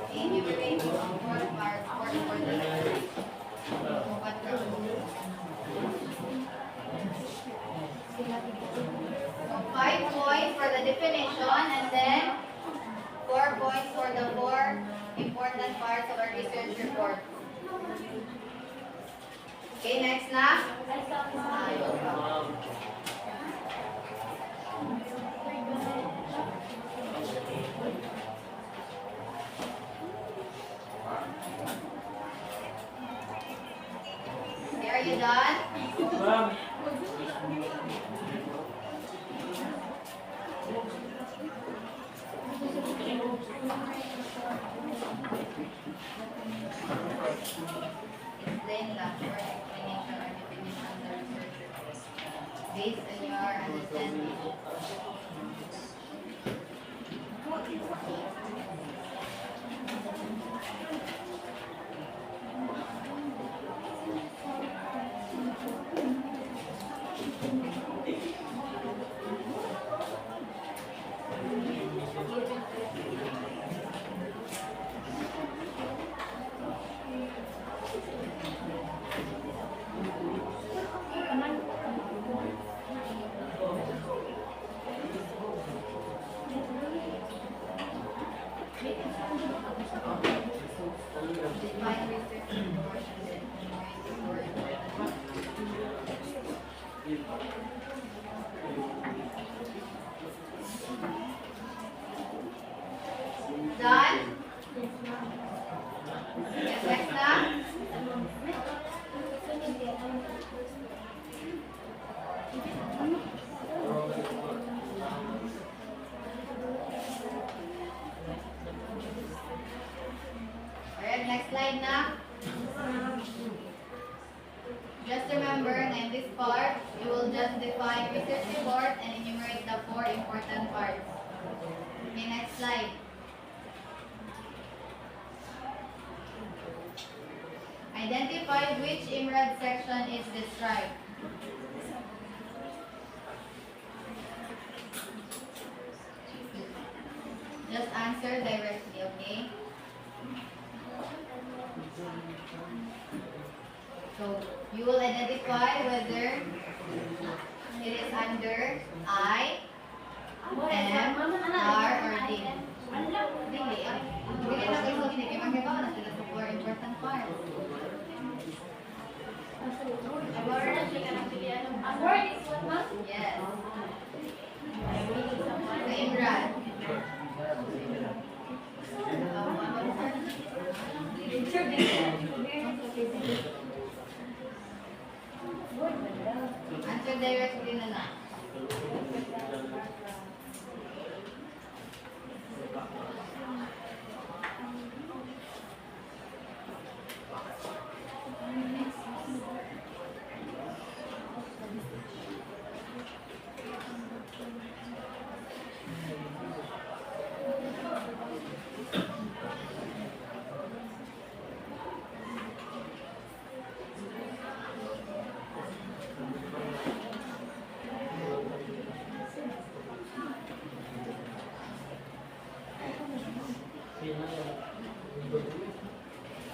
Enumerate the 4 parts. 4 important parts. So 5 points for the definition and then 4 points for the 4 important parts of our research report. Okay, next na. Okay, are you done? Explain the short explanation or definition of the research report based on your understanding. Define research report and then enumerate Just remember, in this part, you will just define research report and enumerate the 4 important parts. Okay, next slide. Identify which IMRAD section is described. Just answer directly, okay? So, you will identify whether it is under I, M, R, or D. Dili. Dili na kayo hindi kayo magkakawa na sila sa 4 important parts. Ang word is what, ma'am? Yes. Sa IMRAD. Answer directly na lang.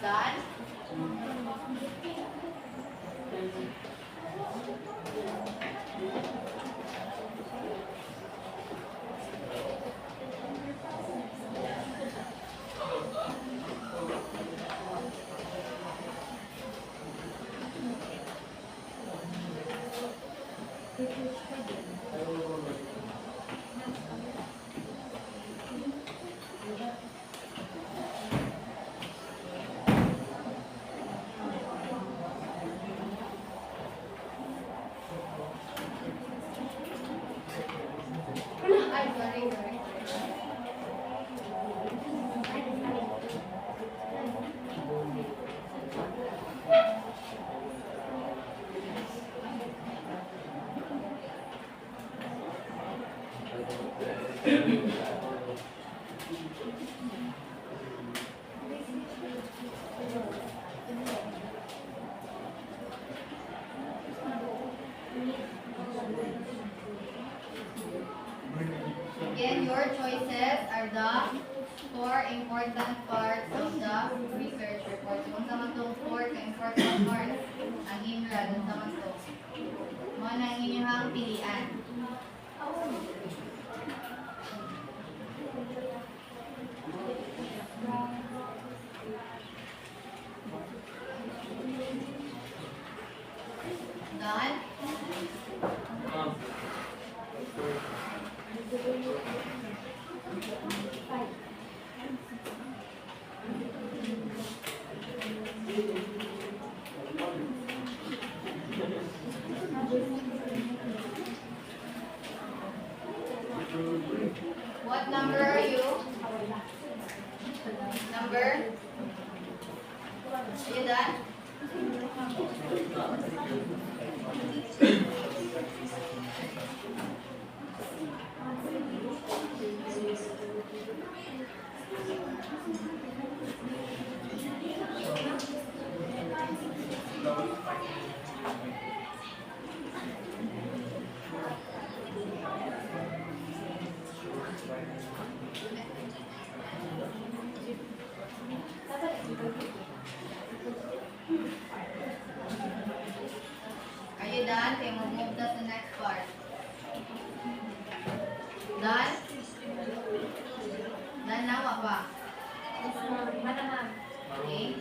Done? Ay, sorry. Again, your choices are the 4 important parts of the research report. Kung sa man itong 4 ka-important parts, ang IMRAD, kung sa man ito. Mga na ang inyong pilian. Done? What number are you? Number? Are you done? Are you done? Okay, we'll move to the next part. Done? Done now, apa? Okay.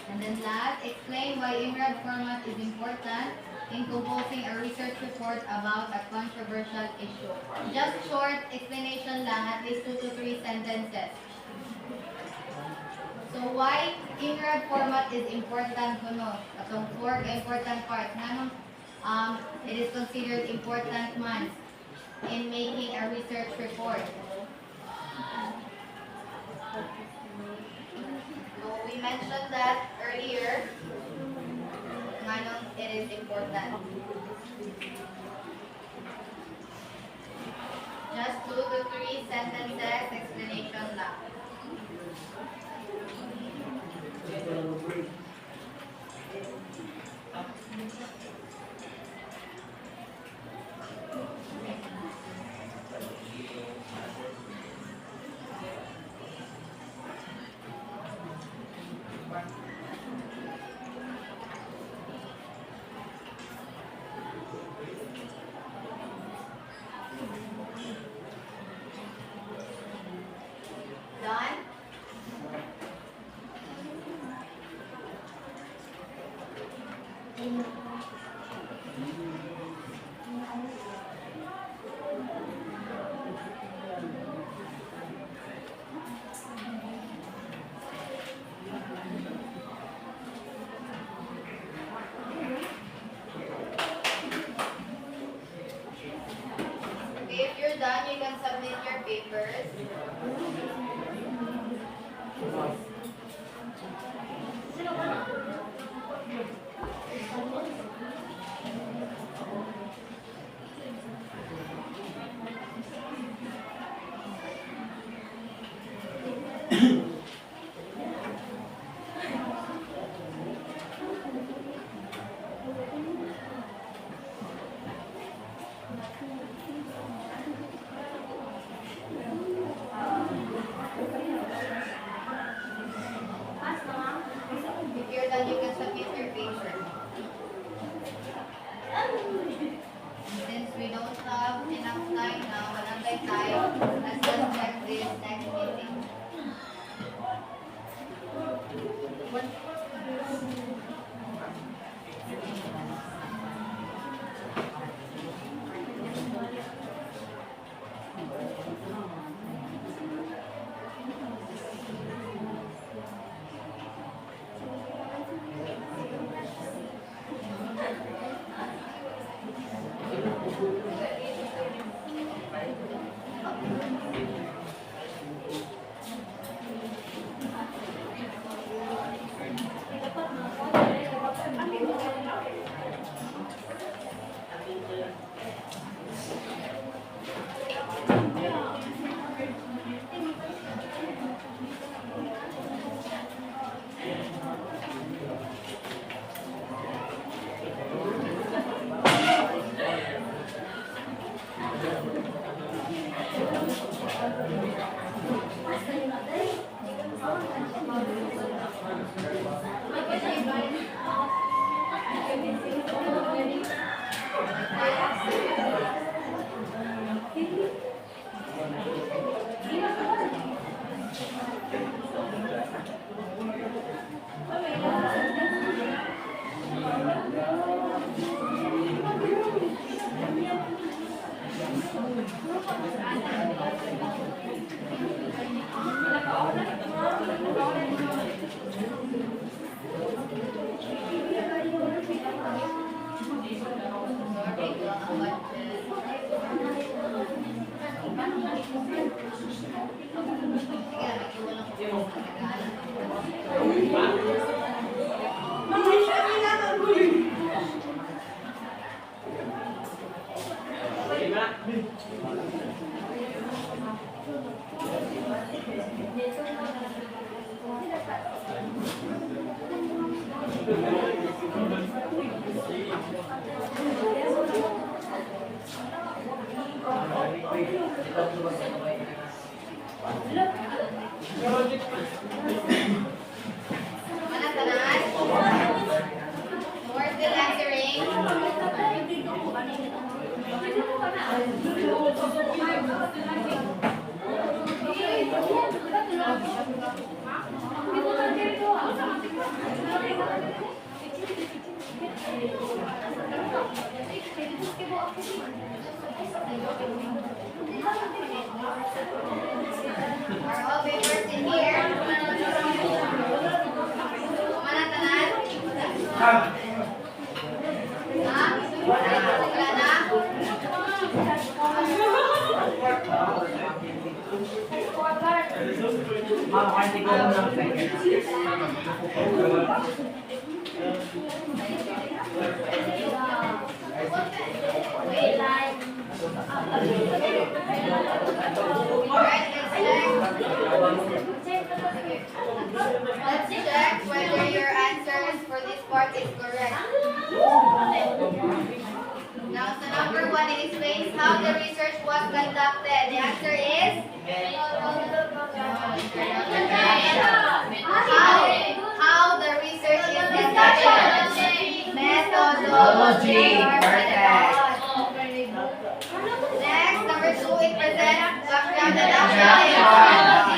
And then last, explain why IMRAD format is important in composing a research report about a controversial issue. Just short explanation lang, at least 2 to 3 sentences. So why IMRAD format is important kuno? Atong 4 important parts. Nanong it is considered important man in making a research report. So we mentioned that earlier. Nanong it is is important. Just 2 to 3 sentences explanation lang. Done? Okay, if you're done, you can submit your papers. If you're done, you can submit your paper. Since we don't have enough time now, another time, let's just check this next meeting. More still answering. Are all papers in here? Manatanan? Ha? Wala na? Alright, let's check whether your answers for this part is correct. Now, so number 1, it explains how the research was conducted. The answer is how the research is conducted. Methodology. Perfect. Next, number 2, it presents background and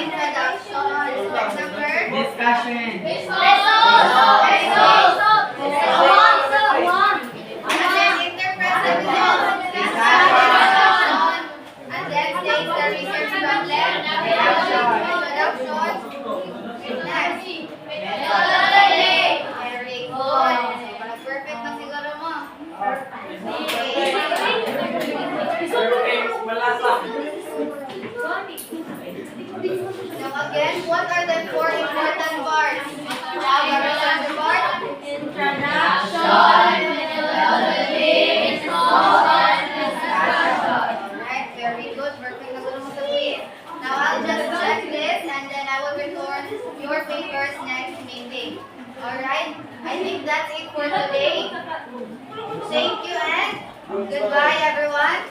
introduction. Next number? Discussion. And then interpret the results. Discussion. And then states the research problem. Introduction. Next. Very good. Perfect na siguro mo. Okay. Now again, what are the 4 important parts? Now, the research part. Alright, very good. Perfect na siguro mo sa quiz. Now, I'll just check this and then I will return your papers next meeting. Alright? I think that's it for today. Thank you and goodbye, everyone.